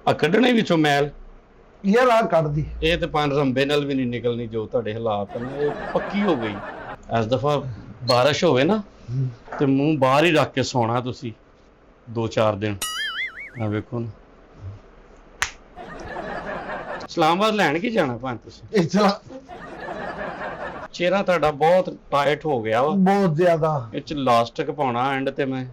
ਆ ਕੱਢਣੇ ਵਿੱਚੋਂ ਮੈਲ ਯਾਰ ਆ ਕੱਢਦੀ ਇਹ ਤੇ ਪੰਜ ਰੰਬੇ ਨਾਲ ਵੀ ਨਹੀਂ ਨਿਕਲਣੀ ਜੋ ਤੁਹਾਡੇ ਹਾਲਾਤ ਨੇ ਇਹ ਪੱਕੀ ਹੋ ਗਈ। ਇਸ ਦਫਾ ਬਾਰਿਸ਼ ਹੋਵੇ ਨਾ ਤੇ ਮੂੰਹ ਬਾਹਰ ਹੀ ਰੱਖ ਕੇ ਸੌਣਾ ਤੁਸੀਂ 2-4 ਦਿਨ। ਆ ਵੇਖੋ ਨਾ ਇਸਲਾਮਾਬਾਦ ਲੈਣ ਕੀ ਜਾਣਾ ਭਾਂ ਤੁਸੀਂ? ਇਸਲਾ ਚਿਹਰਾ ਤੁਹਾਡਾ ਬਹੁਤ ਟਾਈਟ ਹੋ ਗਿਆ ਵਾ, ਬਹੁਤ ਜ਼ਿਆਦਾ ਇਹ ਚ ਲਾਸਟਿਕ ਪਾਉਣਾ ਐਂਡ ਤੇ ਮੈਂ।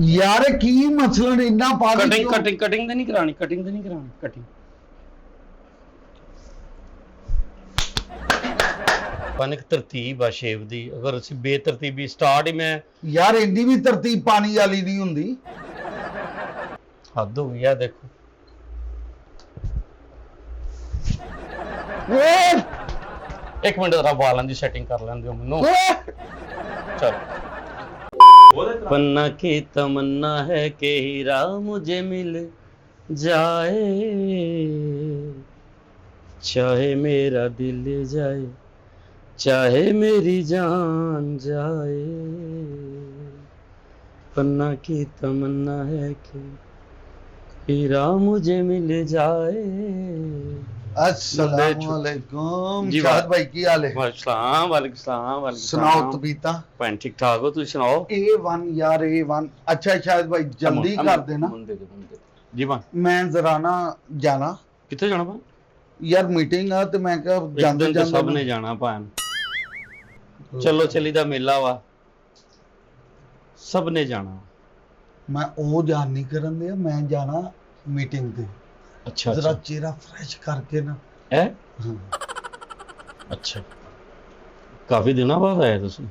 ਯਾਰ ਕੀ ਮਸਲਾ ਨੇ ਇੰਨਾ ਪਾ ਦੇ ਕਟਿੰਗ ਤੇ ਨਹੀਂ ਕਰਾਣੀ, ਕਟਿੰਗ ਪਾਨਿਕ ਤਰਤੀਬ ਆ ਸ਼ੇਵ ਦੀ। ਅਗਰ ਅਸੀਂ ਬੇਤਰਤੀਬੀ ਸਟਾਰਟ ਹੀ ਮੈਂ ਯਾਰ ਇੰਨੀ ਵੀ ਤਰਤੀਬ ਪਾਣੀ ਵਾਲੀ ਨਹੀਂ ਹੁੰਦੀ। ਹੱਦ ਹੋ ਗਈ ਆ ਦੇਖੋ। ਓਏ ਇੱਕ ਮਿੰਟ ਜ਼ਰਾ ਵਾਲਾਂ ਦੀ ਸੈਟਿੰਗ ਕਰ ਲੈਂਦੇ ਹੋ ਮੈਨੂੰ। चल पन्ना की तमन्ना है कि हीरा मुझे मिल जाए, चाहे मेरा दिल जाए चाहे मेरी जान जाए, पन्ना की तमन्ना है कि हीरा मुझे मिल जाए। अस्सलाम वालेकुम शाहिद भाई की हाल है? वालेकुम सलाम। सुनाओ तबीता भैन ठीक ठाक हो? तुम सुनाओ। A1 यार A1। अच्छा शाहिद भाई जल्दी कर देना जी भां। मैं जरा ना जाना किथे जाना भां? यार मीटिंग आ ते मैं कहा जांदे जांदे सब ने जाना भां। चलो चली दा मेला वा, सब ने जाना। मैं ओ जान नहीं करन दिया, मैं जाना मीटिंग ते। अच्छा जरा चेहरा फ्रेश करके ना है। हाँ। अच्छा काफी दिनों बाद आए तुसी?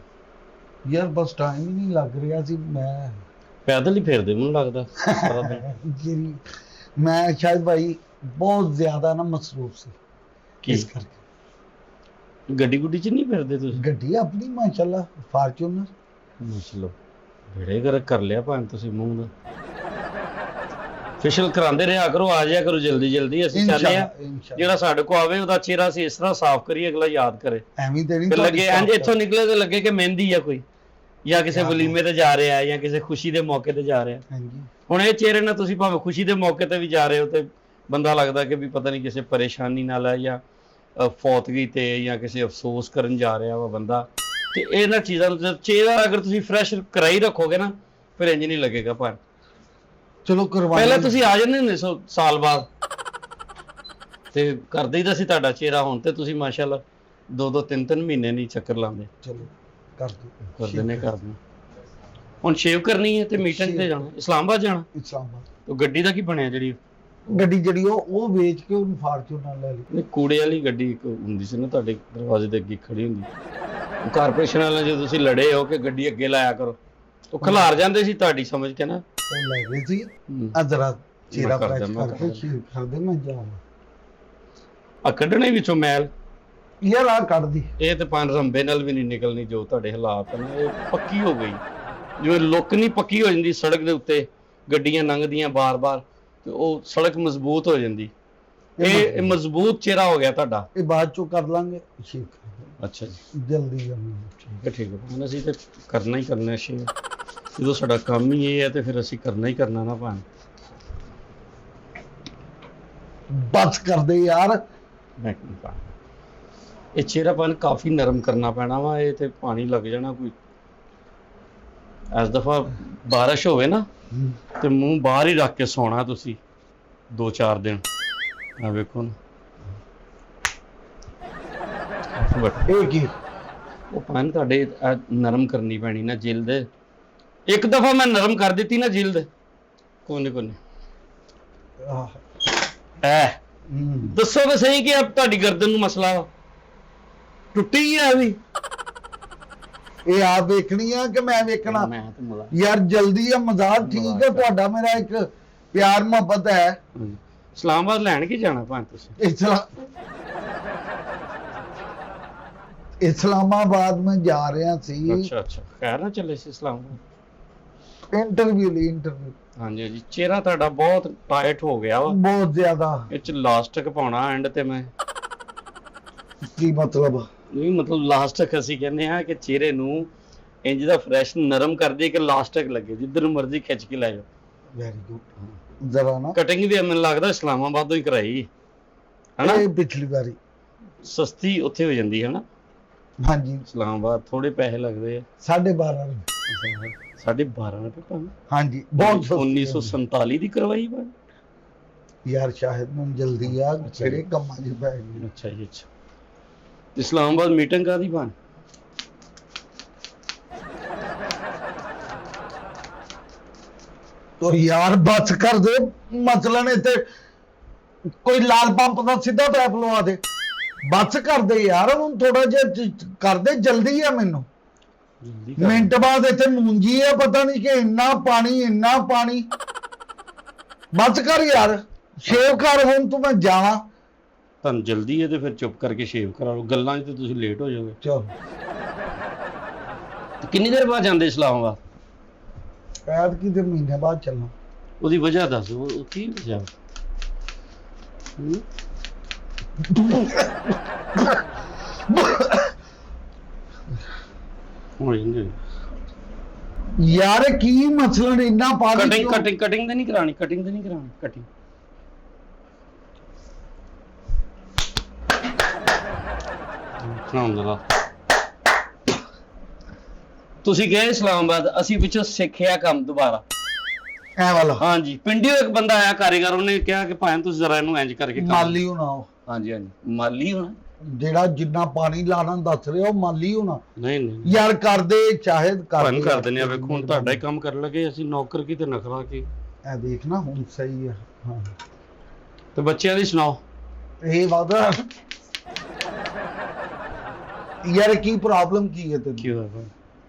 यार बस टाइम ही नहीं लग रहा सी। मैं पैदल ही फेरदे मैनूं लगदा सारा दिन। मैं शायद भाई बहुत ज्यादा ना मसरूफ सी इस करके। गड्डी गुड्डी च नहीं फिरदे तुसी? गड्डी अपनी माशाल्लाह फॉर्च्यूनर। माशाल्लाह कर लिया भां तुसी मूंह दा। फेशियल करांदे रहा करो, आ जाया करो जल्दी जल्दी। ਅਸੀਂ ਚਾਹਦੇ ਆ ਜਿਹੜਾ ਸਾਡੇ ਕੋ ਆਵੇ ਉਹਦਾ ਚਿਹਰਾ ਸੀ ਇਸ ਤਰ੍ਹਾਂ ਸਾਫ਼ ਕਰੀਏ ਅਗਲਾ ਯਾਦ ਕਰੇ। ਐਵੇਂ ਤੇ ਨਹੀਂ ਲੱਗੇ ਇੰਜ ਇੱਥੋਂ ਨਿਕਲੇ ਤੇ ਲੱਗੇ ਕਿ ਮਹਿੰਦੀ ਆ ਕੋਈ, ਜਾਂ ਕਿਸੇ ਵਲੀਮੇ ਤੇ ਜਾ ਰਿਹਾ ਹੈ ਜਾਂ ਕਿਸੇ ਖੁਸ਼ੀ ਦੇ ਮੌਕੇ ਤੇ ਜਾ ਰਿਹਾ। ਹਾਂਜੀ ਹੁਣ ਇਹ ਚਿਹਰੇ ਨਾਲ ਤੁਸੀਂ ਭਾਵੇਂ ਖੁਸ਼ੀ ਦੇ ਮੌਕੇ ਤੇ ਵੀ ਜਾ ਰਹੇ ਹੋ ਤੇ ਬੰਦਾ ਲੱਗਦਾ ਕਿ ਵੀ ਪਤਾ ਨਹੀਂ ਕਿਸੇ ਪਰੇਸ਼ਾਨੀ ਨਾਲ ਹੈ ਜਾਂ ਫੌਤਗੀ ਤੇ ਜਾਂ ਕਿਸੇ ਅਫਸੋਸ ਕਰਨ ਜਾ ਰਿਹਾ ਵਾ ਬੰਦਾ। ਤੇ ਇਹਨਾਂ ਚੀਜ਼ਾਂ ਨੂੰ ਚਿਹਰਾ ਅਗਰ ਤੁਸੀਂ ਫਰੈਸ਼ ਕਰਾਈ ਰੱਖੋਗੇ ਨਾ ਫਿਰ ਇੰਜ ਨਹੀਂ ਲੱਗੇਗਾ। ਪਰ ਚਲੋ ਕਰਵਾ ਪਹਿਲਾਂ ਤੁਸੀਂ ਆ ਜਾਂਦੇ ਹੁੰਦੇ ਸਾਲ ਬਾਅਦ ਤੇ ਕਰਦੇ ਹੀ ਤਾਂ ਸੀ ਤੁਹਾਡਾ ਚਿਹਰਾ। ਹੁਣ ਤੇ ਤੁਸੀਂ ਮਾਸ਼ਾਅੱਲਾ 2-2 3-3 ਮਹੀਨੇ ਨਹੀਂ ਚੱਕਰ ਲਾਉਂਦੇ। ਚਲੋ ਕਰ ਦਿੰਦੇ ਹੁਣ ਸ਼ੇਵ ਕਰਨੀ ਹੈ ਤੇ ਮੀਟਿੰਗ ਤੇ ਜਾਣਾ, ਇਸਲਾਮਾਬਾਦ ਜਾਣਾ। ਇਸਲਾਮਾਬਾਦ ਉਹ ਗੱਡੀ ਦਾ ਕੀ ਬਣਿਆ? ਗੱਡੀ ਜਿਹੜੀ ਉਹ ਵੇਚ ਕੇ ਉਹਨੂੰ ਫਾਰਚੂਨਰ ਲੈ ਲਈ। ਨਹੀਂ ਕੂੜੇ ਵਾਲੀ ਗੱਡੀ ਇੱਕ ਹੁੰਦੀ ਸੀ ਨਾ ਤੁਹਾਡੇ ਦਰਵਾਜ਼ੇ ਦੇ ਅੱਗੇ ਖੜੀ ਹੁੰਦੀ। ਕਾਰਪੋਰੇਸ਼ਨ ਵਾਲਿਆਂ ਜਦੋਂ ਤੁਸੀਂ ਲੜੇ ਹੋ ਕਿ ਗੱਡੀ ਅੱਗੇ ਲਾਇਆ ਕਰੋ, ਉਹ ਖਿਲਾਰ ਜਾਂਦੇ ਸੀ ਤੁਹਾਡੀ ਸਮਝ ਕੇ ਨਾ। ਉਹ ਲੈ ਗਏ ਸੀ ਅਜਰਾ ਚਿਹਰਾ ਫਰੈਸ਼ ਕਰਕੇ ਸ਼ੇਵ ਕਰਦੇ ਮੈਂ ਜਾਵਾਂ। ਆ ਕੱਢਣੇ ਵਿੱਚੋਂ ਮੈਲ ਯਾਰ ਆ ਕੱਢਦੀ ਇਹ ਤੇ ਪੰਜ ਰੰਬੇ ਨਾਲ ਵੀ ਨਹੀਂ ਨਿਕਲਣੀ ਜੋ ਤੁਹਾਡੇ ਹਾਲਾਤ ਨੇ ਇਹ ਪੱਕੀ ਹੋ ਗਈ। ਜਿਵੇਂ ਲੁੱਕ ਨਹੀਂ ਪੱਕੀ ਹੋ ਜਾਂਦੀ ਸੜਕ ਦੇ ਉੱਤੇ ਗੱਡੀਆਂ ਲੰਘਦੀਆਂ ਬਾਰ-ਬਾਰ ਤੇ ਉਹ ਸੜਕ ਮਜ਼ਬੂਤ ਹੋ ਜਾਂਦੀ। ਇਹ ਮਜ਼ਬੂਤ ਚਿਹਰਾ ਹੋ ਗਿਆ ਤੁਹਾਡਾ। ਇਹ ਬਾਅਦ ਚੋਂ ਕਰ ਲਾਂਗੇ ਸ਼ੇਵ। ਅੱਛਾ ਜੀ ਜਲਦੀ ਠੀਕ ਹੈ। ਹੁਣ ਅਸੀਂ ਤੇ ਕਰਨਾ ਹੀ ਕਰਨਾ ਸ਼ੇਵ, ਜਦੋਂ ਸਾਡਾ ਕੰਮ ਹੀ ਇਹ ਹੈ ਤੇ ਫਿਰ ਅਸੀਂ ਕਰਨਾ ਹੀ ਕਰਨਾ ਨਾ ਭਾਂ। ਬਸ ਕਰਦੇ ਯਾਰ। ਮੈਂ ਕੀ ਭਾਂ ਇਹ ਚਿਹਰਾ ਭਾਂ ਕਾਫੀ ਨਰਮ ਕਰਨਾ ਪੈਣਾ ਵਾ। ਇਹ ਤੇ ਪਾਣੀ ਲੱਗ ਜਾਣਾ ਕੋਈ। ਇਸ ਦਫਾ ਬਾਰਿਸ਼ ਹੋਵੇ ਨਾ ਤੇ ਮੂੰਹ ਬਾਹਰ ਹੀ ਰੱਖ ਕੇ ਸੌਣਾ ਤੁਸੀਂ 2-4 ਦਿਨ। ਆ ਵੇਖੋ ਨਾ ਇਹ ਕੀ ਉਹ ਭਾਂ ਤੁਹਾਡੇ ਨਰਮ ਕਰਨੀ ਪੈਣੀ ਨਾ ਜਿਲਦ। ਇੱਕ ਦਫਾ ਮੈਂ ਨਰਮ ਕਰ ਦਿੱਤੀ ਨਾ ਜਿਲਦ ਕੋਨੇ ਐ ਦੱਸੋ ਤਾਂ ਸਹੀ ਕਿ ਤੁਹਾਡੀ ਗਰਦਨ ਨੂੰ ਮਸਲਾ ਵਾ ਟੁੱਟੀ ਹੈ ਵੀ। ਇਹ ਆਪ ਵੇਖਣੀ ਆ ਕਿ ਮੈਂ ਵੇਖਣਾ? ਯਾਰ ਜਲਦੀ ਆ ਮਜ਼ਾਕ ਠੀਕ ਹੈ ਤੁਹਾਡਾ ਮੇਰਾ ਇੱਕ ਪਿਆਰ ਮੁਹੱਬਤ ਹੈ। ਇਸਲਾਮਾਬਾਦ ਲੈਣ ਕੀ ਜਾਣਾ ਭਾਂ ਤੁਸੀਂ? इस्लामाबाद में जा रहे सी। अच्छा खैर ना चले सी इस्लामाबाद इंटरव्यू ली इंटरव्यू। हाँ जी चेहरा ਤੁਹਾਡਾ ਬਹੁਤ ਟਾਈਟ ਹੋ ਗਿਆ ਵਾ, ਬਹੁਤ ਜ਼ਿਆਦਾ। ਇਹ ਚ ਲਾਸਟਿਕ ਪਾਉਣਾ ਐਂਡ ਤੇ ਮੈਂ ਕੀ ਮਤਲਬ? ਨਹੀਂ ਮਤਲਬ ਲਾਸਟਿਕ ਅਸੀਂ ਕਹਿੰਦੇ ਆ ਕਿ ਚਿਹਰੇ ਨੂੰ ਇੰਜ ਦਾ ਫਰੈਸ਼ ਨਰਮ ਕਰ ਦੇ ਕਿ ਲਾਸਟਿਕ ਲੱਗੇ ਜਿੱਧਰ ਮਰਜ਼ੀ ਖਿੱਚ ਕੇ ਲੈ ਜਾਓ। Very good. ਜ਼ਰਾ ਨਾ ਕਟਿੰਗ ਵੀ ਮੈਨੂੰ ਲੱਗਦਾ ਇਸਲਾਮਾਬਾਦੋਂ ਹੀ ਕਰਾਈ ਹਨਾ। ਇਹ ਪਿਛਲੀ ਵਾਰੀ ਸਸਤੀ ਉੱਥੇ ਹੋ ਜਾਂਦੀ ਹੈ ਨਾ ਹਾਂਜੀ ਇਸਲਾਮਾਬਾਦ, ਥੋੜੇ ਪੈਸੇ ਲੱਗਦੇ ਆ 12.5 12.5 ਰੁਪਏ ਭਾਵੇਂ। ਹਾਂਜੀ ਬਹੁਤ ਸਸਤੀ 1947 ਦੀ ਕਰਵਾਈ ਬਣ। ਯਾਰ ਸ਼ਾਹਿਦ ਮੈਨੂੰ ਜਲਦੀ ਆ ਜਿਹੜੇ ਕੰਮਾਂ 'ਚ ਪੈ ਗਈ। ਅੱਛਾ ਜੀ ਅੱਛਾ। ਇਸਲਾਮਾਬਾਦ ਮੀਟਿੰਗ ਕਾਦੀ ਬਣ? ਤੋ ਯਾਰ ਬਸ ਕਰ ਦੇ, ਮਸਲਨ ਇੱਥੇ ਕੋਈ ਲਾਲ ਪੰਪ ਦਾ ਸਿੱਧਾ ਪੈਪ ਲਵਾ ਦੇ, ਬਸ ਕਰ ਦੇ ਯਾਰ, ਹੁਣ ਥੋੜਾ ਜਿਹਾ ਕਰ ਦੇ, ਜਲਦੀ ਆ ਮੈਨੂੰ। ਜਲਦੀ ਕਰ। ਮਿੰਟ ਬਾਅਦ ਇੱਥੇ ਮੂੰਜੀ ਆ, ਪਤਾ ਨਹੀਂ ਕਿ ਇੰਨਾ ਪਾਣੀ ਬਸ ਕਰ ਯਾਰ, ਸ਼ੇਵ ਕਰ ਹੁਣ ਤੂੰ, ਮੈਂ ਜਾਵਾਂ। ਤੁਹਾਨੂੰ ਜਲਦੀ ਹੈ ਤੇ ਫਿਰ ਚੁੱਪ ਕਰਕੇ ਸ਼ੇਵ ਕਰਾ ਲਓ, ਗੱਲਾਂ 'ਚ ਤੇ ਤੁਸੀਂ ਲੇਟ ਹੋ ਜਾਓਗੇ। ਚਲ ਕਿੰਨੀ ਦੇਰ ਬਾਅਦ ਜਾਂਦੇ ਇਸਲਾਮਾਬਾਦ? ਐਤ ਕੀ ਤੇ ਮਹੀਨੇ ਬਾਅਦ ਚੱਲਣਾ। ਉਹਦੀ ਵਜ੍ਹਾ ਦੱਸ, ਉਹ ਕੀ ਵਜ੍ਹਾ? ਯਾਰ ਕੀ ਮਸਲਾ ਨੇ, ਇੰਨਾ ਪਾਣੀ ਕਟਿੰਗ ਤੇ ਨਹੀਂ ਕਰਾਣੀ, ਕਟਿੰਗ ਸੁਣਾਉਂਦਾ। ਤੁਸੀਂ ਗਏ ਇਸਲਾਮਾਬਾਦ, ਅਸੀਂ ਪਿੱਛੋਂ ਸਿੱਖਿਆ ਕੰਮ ਦੁਬਾਰਾ ਐ ਵਾਲਾ। ਹਾਂਜੀ, ਪਿੰਡਿਓ ਇੱਕ ਬੰਦਾ ਆਇਆ ਕਾਰੀਗਰ, ਉਹਨੇ ਕਿਹਾ ਕਿ ਭਾਵੇਂ ਤੁਸੀਂ ਜ਼ਰਾ ਇਹਨੂੰ ਇੰਜ ਕਰਕੇ ਮਾਲੀ ਹੋਣਾ ਉਹ। ਹਾਂਜੀ ਮਾਲੀ ਹੋਣਾ, ਜਿਹੜਾ ਜਿੰਨਾ ਪਾਣੀ ਲਾਣਾ ਦੱਸ ਰਿਹਾ ਉਹ ਮਾਲੀ ਹੋਣਾ। ਨਹੀਂ ਯਾਰ ਕਰਦੇ ਚਾਹੇ ਕਰ ਦਿੰਦੇ ਆ। ਵੇਖੋ ਹੁਣ ਤੁਹਾਡਾ ਹੀ ਕੰਮ ਕਰਨ ਲੱਗੇ, ਅਸੀਂ ਨੌਕਰ ਕੀ ਤੇ ਨਖਰਾ ਕੀ। ਇਹ ਦੇਖ ਨਾ ਹੁਣ ਸਹੀ ਆ। ਹਾਂ ਤੇ ਬੱਚਿਆਂ ਦੀ ਸੁਣਾਓ। ਇਹ ਵਾਦਾ ਯਾਰ ਕੀ ਪ੍ਰੋਬਲਮ ਕੀ ਹੈ ਤੈਨੂੰ? ਕੀ ਹੋਇਆ?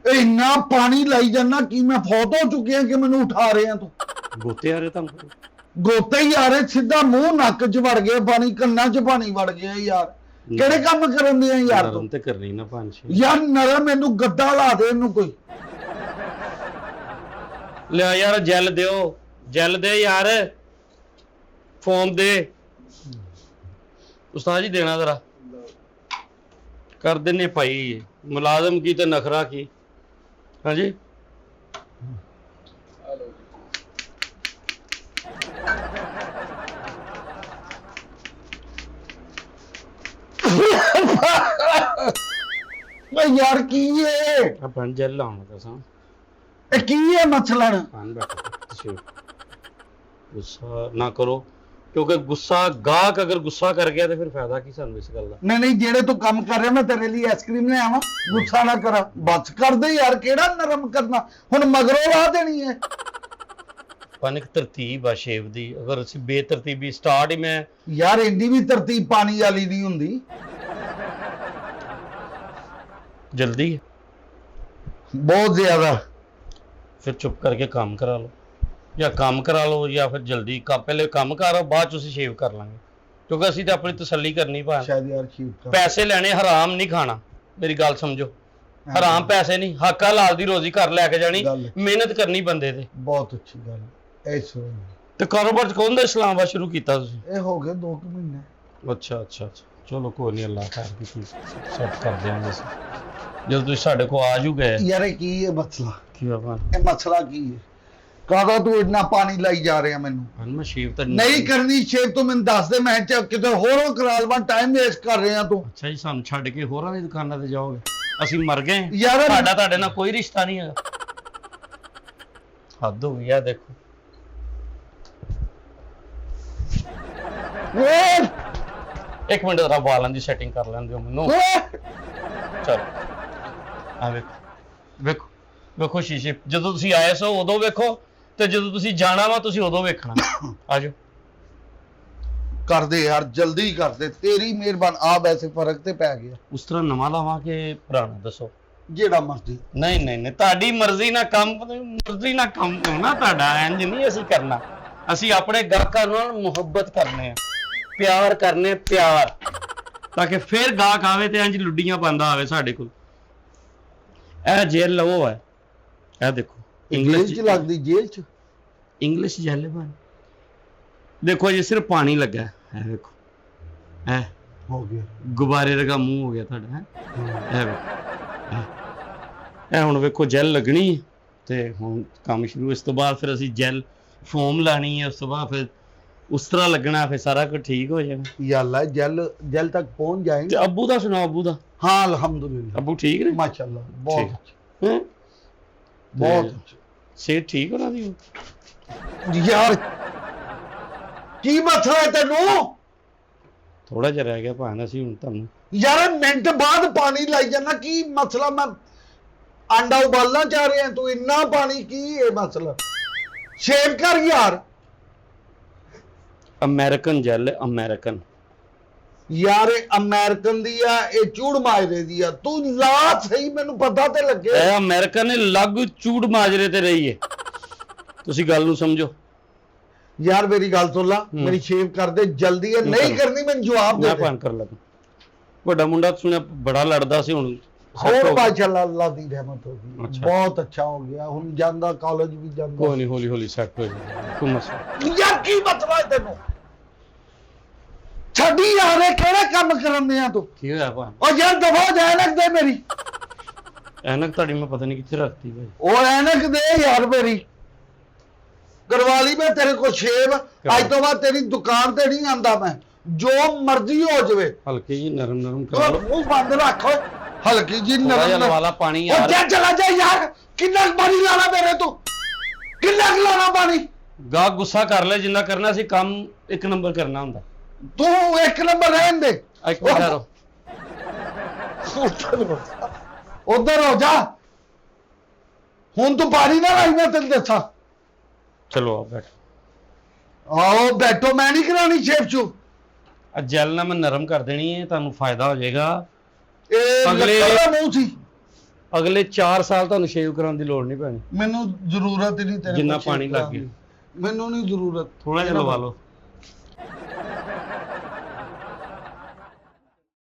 ਇੰਨਾ ਪਾਣੀ ਲਾਈ ਜਾਂਦਾ ਕਿ ਮੈਂ ਫੌਤ ਹੋ ਚੁੱਕਿਆ ਕਿ ਮੈਨੂੰ ਉਠਾ ਰਿਹਾ ਤੂੰ। ਗੋਤੇ ਆ ਰਹੇ ਤੁਹਾਨੂੰ? ਗੋਤੇ ਹੀ ਆ ਰਹੇ, ਸਿੱਧਾ ਮੂੰਹ ਨੱਕ 'ਚ ਵੜ ਗਿਆ ਪਾਣੀ, ਕੰਨਾਂ 'ਚ ਪਾਣੀ ਵੜ ਗਿਆ ਯਾਰ। ਕਿਹੜੇ ਕੰਮ ਕਰਨ ਦੇ ਆ ਯਾਰ ਤੂੰ? ਤੇ ਕਰਨੀ ਨਾ 5-6 ਯਾਰ ਨਰਮ, ਮੈਨੂੰ ਗੱਦਾ ਲਾ ਦੇ ਇਹਨੂੰ ਕੋਈ। ਲਿਆ ਯਾਰ ਜੈਲ ਦਿਓ, ਜੈਲ ਦੇ ਯਾਰ, ਫੋਮ ਦੇ। ਉਸਤਾਦ ਜੀ ਦੇਣਾ ਜ਼ਰਾ ਕਰ ਦਿੰਨੇ ਭਾਈ, ਮੁਲਾਜ਼ਮ ਕੀ ਤੇ ਨਖਰਾ ਕੀ। ਹਾਂਜੀ ਯਾਰ ਕੀ ਹੈ ਆਪਾਂ ਜੈਲ ਲਾਉਣਾ ਦੱਸਾਂ, ਇਹ ਕੀ ਹੈ ਮਸਲਨ? ਗੁੱਸਾ ਨਾ ਕਰੋ, ਕਿਉਂਕਿ ਗੁੱਸਾ ਗਾਹਕ ਅਗਰ ਗੁੱਸਾ ਕਰ ਗਿਆ ਤੇ ਫਿਰ ਫਾਇਦਾ ਕੀ ਸਾਨੂੰ ਇਸ ਗੱਲ ਦਾ। ਨਹੀਂ ਜਿਹੜੇ ਤੂੰ ਕੰਮ ਕਰ ਰਿਹਾ, ਮੈਂ ਤੇਰੇ ਲਈ ਆਈਸਕ੍ਰੀਮ ਲੈ ਆਵਾਂ, ਗੁੱਸਾ ਨਾ ਕਰ, ਬਸ ਕਰ ਦੇ ਯਾਰ, ਕਿਹੜਾ ਨਰਮ ਕਰਨਾ ਹੁਣ, ਮਗਰੋਂ ਲਾ ਦੇਣੀ ਹੈ। ਇੱਕ ਤਰਤੀਬ ਆ ਸ਼ੇਵ ਦੀ, ਅਗਰ ਅਸੀਂ ਬੇਤਰਤੀਬੀ ਸਟਾਰਟ ਹੀ ਮੈਂ ਯਾਰ ਇੰਨੀ ਵੀ ਤਰਤੀਬ ਪਾਣੀ ਵਾਲੀ ਨਹੀਂ ਹੁੰਦੀ। ਜਲਦੀ ਬਹੁਤ ਜ਼ਿਆਦਾ। ਫਿਰ ਚੁੱਪ ਕਰਕੇ ਕੰਮ ਕਰਾ ਲਓ, ਜਾਂ ਕੰਮ ਕਰਾ ਲਓ ਜਾਂ ਫਿਰ ਜਲਦੀ ਪਹਿਲੇ ਕੰਮ ਕਰੋ, ਬਾਅਦ ਚ ਤੁਸੀਂ ਸ਼ੇਵ ਕਰ ਲਾਂਗੇ, ਕਿਉਂਕਿ ਅਸੀਂ ਤਾਂ ਆਪਣੀ ਤਸੱਲੀ ਕਰਨੀ ਭਾਂ। ਸ਼ਾਇਦ ਯਾਰ ਠੀਕ ਪੈਸੇ ਲੈਣੇ, ਹਰਾਮ ਨਹੀਂ ਖਾਣਾ, ਮੇਰੀ ਗੱਲ ਸਮਝੋ। ਹਰਾਮ ਪੈਸੇ ਨਹੀਂ, ਹੱਕ ਹਲਾਲ ਦੀ ਰੋਜ਼ੀ ਘਰ ਲੈ ਕੇ ਜਾਣੀ, ਮਿਹਨਤ ਕਰਨੀ ਬੰਦੇ ਤੇ। ਬਹੁਤ ਅੱਛੀ ਗੱਲ। ਤੇ ਕਾਰੋਬਾਰ ਕੌਣ ਦਾ ਇਸਲਾਮਾਬਾਦ ਸ਼ੁਰੂ ਕੀਤਾ ਤੁਸੀਂ? ਇਹ ਹੋ ਗਏ 2 ਮਹੀਨੇ। ਅੱਛਾ ਚਲੋ ਕੋਈ ਨਹੀਂ, ਅੱਲਾਹ ਖੈਰ ਕੀ ਸੈੱਟ ਕਰ ਦਿਆਂਗੇ ਅਸੀਂ, ਜਦੋਂ ਤੁਸੀਂ ਸਾਡੇ ਕੋਲ ਆ ਜੂ ਗਏ। ਯਾਰ ਇਹ ਕੀ ਹੈ ਮਸਲਾ? ਕੀ ਬਾਬਾ ਇਹ ਮਸਲਾ ਕੀ ਹੈ? ਕਾਹਦਾ ਤੂੰ ਇੰਨਾ ਪਾਣੀ ਲਾਈ ਜਾ ਰਿਹਾ ਮੈਨੂੰ? ਮੈਂ ਸ਼ੇਵ ਤਾਂ ਨਹੀਂ ਕਰਨੀ ਸ਼ੇਵ, ਤੂੰ ਮੈਨੂੰ ਦੱਸ ਦੇ, ਮੈਂ ਕਿਤੇ ਹੋਰੋਂ ਕਰਾ ਲਵਾਂ, ਟਾਈਮ ਵੇਸਟ ਕਰ ਰਿਹਾ ਤੂੰ। ਅੱਛਾ ਜੀ, ਸਾਨੂੰ ਛੱਡ ਕੇ ਹੋਰਾਂ ਦੀ ਦੁਕਾਨਾਂ ਤੇ ਜਾਓਗੇ? ਅਸੀਂ ਮਰ ਗਏ ਯਾਰ, ਸਾਡਾ ਤੁਹਾਡੇ ਨਾਲ ਕੋਈ ਰਿਸ਼ਤਾ ਨਹੀਂ ਹੈਗਾ। ਹੱਦ ਹੋ ਗਈ ਆ। ਦੇਖੋ ਇੱਕ ਮਿੰਟ ਜ਼ਰਾ ਵਾਲਾਂ ਦੀ ਸੈਟਿੰਗ ਕਰ ਲੈਂਦੇ ਹੋ ਮੈਨੂੰ। ਚਲੋ ਆ ਵੇਖੋ ਵੇਖੋ ਸ਼ੀਸ਼ੇ, ਜਦੋਂ ਤੁਸੀਂ ਆਏ ਸੋ ਉਦੋਂ ਵੇਖੋ, ਤੇ ਜਦੋਂ ਤੁਸੀਂ ਜਾਣਾ ਵਾ ਤੁਸੀਂ ਉਦੋਂ ਵੇਖਣਾ। ਆਜੋ ਕਰਦੇ ਯਾਰ, ਜਲਦੀ ਕਰਦੇ, ਤੇਰੀ ਮਿਹਰਬਾਨ। ਆ ਵੈਸੇ ਫਰਕ ਤੇ ਪੈ ਗਿਆ। ਉਸ ਤਰ੍ਹਾਂ ਨਵਾਂ ਲਾਵਾਂ ਕਿ ਪੁਰਾਣਾ ਦੱਸੋ? ਜਿਹੜਾ ਮਰਜ਼ੀ। ਨਹੀਂ ਤੁਹਾਡੀ ਮਰਜ਼ੀ ਨਾਲ ਕੰਮ ਹੋਣਾ ਤੁਹਾਡਾ, ਇੰਜ ਨਹੀਂ ਅਸੀਂ ਕਰਨਾ। ਅਸੀਂ ਆਪਣੇ ਗਾਹਕਾਂ ਨਾਲ ਮੁਹੱਬਤ ਕਰਨੇ ਆ, ਪਿਆਰ ਕਰਨੇ, ਪਿਆਰ, ਤਾਂ ਕਿ ਫਿਰ ਗਾਹਕ ਆਵੇ ਤੇ ਇੰਜ ਲੁੱਡੀਆਂ ਪਾਉਂਦਾ ਆਵੇ ਸਾਡੇ ਕੋਲ। ਇਹ ਜੇਲ ਲਵੋ ਹੈ, ਇਹ ਦੇਖੋ ਇੰਗਲਿਸ਼ ਚ ਲੱਗਦੀ, ਜੇਲ੍ਹ ਚ ਇੰਗਲਿਸ਼ ਜੇਲ ਬਣ। ਦੇਖੋ ਜੀ ਸਿਰਫ ਪਾਣੀ ਲੱਗਾ ਹੈ, ਵੇਖੋ ਇਹ ਹੋ ਗਿਆ, ਗੁਬਾਰੇ ਵਰਗਾ ਮੂੰਹ ਹੋ ਗਿਆ ਤੁਹਾਡਾ। ਇਹ ਵੇਖੋ, ਇਹ ਹੁਣ ਵੇਖੋ ਜੈਲ ਲੱਗਣੀ ਤੇ ਹੁਣ ਕੰਮ ਸ਼ੁਰੂ। ਇਸ ਤੋਂ ਬਾਅਦ ਫਿਰ ਅਸੀਂ ਜੈਲ ਫੋਮ ਲਾਣੀ ਹੈ, ਉਸ ਤੋਂ ਬਾਅਦ ਫਿਰ ਉਸ ਤਰ੍ਹਾਂ ਲੱਗਣਾ, ਫਿਰ ਸਾਰਾ ਕੁਝ ਠੀਕ ਹੋ ਜਾਣਾ। या अल्लाह जल तक पहुंच ਤੇ जाएंगे। ਅੱਬੂ ਦਾ ਸੁਣਾਓ, ਅੱਬੂ ਦਾ? हाँ अल्हम्दुलिल्लाह ਅੱਬੂ ਠੀਕ ਨੇ? माशाल्लाह बहुत ठीक। अच्छे ਹੈਂ? बहुत ਤੇ अच्छे। ਸਿਹਤ ਠੀਕ ਉਹਨਾਂ ਦੀ? यार की मसला है तेनू? ਥੋੜਾ ਜਿਹਾ ਰਹਿ ਗਿਆ ਭਾਣ, ਅਸੀਂ ਹੁਣ ਤੁਹਾਨੂੰ यार मिनट बाद पानी लाई जाना, की मसला? मैं आंडा उबालना चाह रहे हैं, तू इन्ना पानी की है मसला? शेव कर यार। American jail, American. यार अमेरिकन दी आ, ये चूड़ माजरे दी आ, तू ला सही, मैनू पता ते लगे। ਇਹ ਅਮਰੀਕਨ ਨੇ ਲੱਗ ਚੂੜ ਮਾਜਰੇ ਤੇ ਰਹੀ ਹੈ, ਤੁਸੀਂ ਗੱਲ ਨੂੰ ਸਮਝੋ। यार मेरी गल सुन ला, मेरी शेव कर दे जल्दी है, नहीं करनी मैंने जवाब दे ਮੈਂ ਭਾਣ ਕਰ ਲੱਗਾ। ਵੱਡਾ ਮੁੰਡਾ ਸੁਣਿਆ ਬੜਾ ਲੜਦਾ ਸੀ, ਹੁਣ set और ਹੋ ਗਿਆ। माशाल्लाह अल्लाह दी रहमत होगी, अच्छा। बहुत अच्छा हो गया, हुन जांदा कॉलेज भी जांदा। ਕੋਈ ਨਹੀਂ, ਹੌਲੀ ਹੌਲੀ ਸੈੱਟ ਹੋ ਜਾਏਗਾ, ਕੋਈ ਮਸਲਾ ਨਹੀਂ। यार की मतलब है तेनू? छड़ी यार केड़ा काम करन दिया तू? ਕੀ ਹੋਇਆ ਭਾਣ? और यार दफा हो जाए लग दे मेरी, ਐਨਕ ਤੁਹਾਡੀ ਮੈਂ ਪਤਾ ਨਹੀਂ ਕਿੱਥੇ ਰੱਖਤੀ ਭਾਈ। और ऐनक दे यार मेरी, करवा ली मैं तेरे को शेव। आज तो बाद तेरी दुकान ते नहीं आंदा मैं, जो मर्जी हो जावे। ਹਲਕੀ ਜੀ ਨਰਮ ਨਰਮ ਕਰਾ और ਲਓ, मुंह बंद रखो, हल्की जी ਥੋੜਾ ਜਿਹਾ नरम। ਲਵਾ ਲਾ ਪਾਣੀ और ਯਾਰ। क्या चला जा यार, किन्ना पानी लाना मेरे तू, किन्ना लाना पानी? ਗਾ ਗੁੱਸा ਕਰ ਲੈ, ਜਿੰਨਾ ਕਰਨਾ ਸੀ ਕੰਮ ਇੱਕ ਨੰਬਰ ਕਰਨਾ ਹੁੰਦਾ। तू एक नंबर रहन दे। ਇੱਕ ਮਿੰਟ ਠਹਿਰੋ। उधर हो जा, हुन तू पानी ना लाई, मैं तेन दसा। ਚਲੋ ਆ ਬੈਠ। आओ बैठो, मैं नहीं करानी शेव चू। ਆ ਜੈਲ ਨਾਲ ਮੈਂ ਨਰਮ ਕਰ ਦੇਣੀ ਹੈ, ਤੁਹਾਨੂੰ ਫਾਇਦਾ ਹੋ ਜਾਏਗਾ। अगले अगले- मुंह सी, ਅਗਲੇ 4 ਸਾਲ ਤੁਹਾਨੂੰ ਸ਼ੇਵ ਕਰਾਉਣ ਦੀ ਲੋੜ ਨਹੀਂ ਪੈਣੀ। मैनू जरूरत ही नहीं तेरे जिन्ना को शेव पानी लग कराने गया। दी। मैनू नहीं जरूरत। ਥੋੜਾ ਜਿਹਾ ਲਵਾ ਲਓ।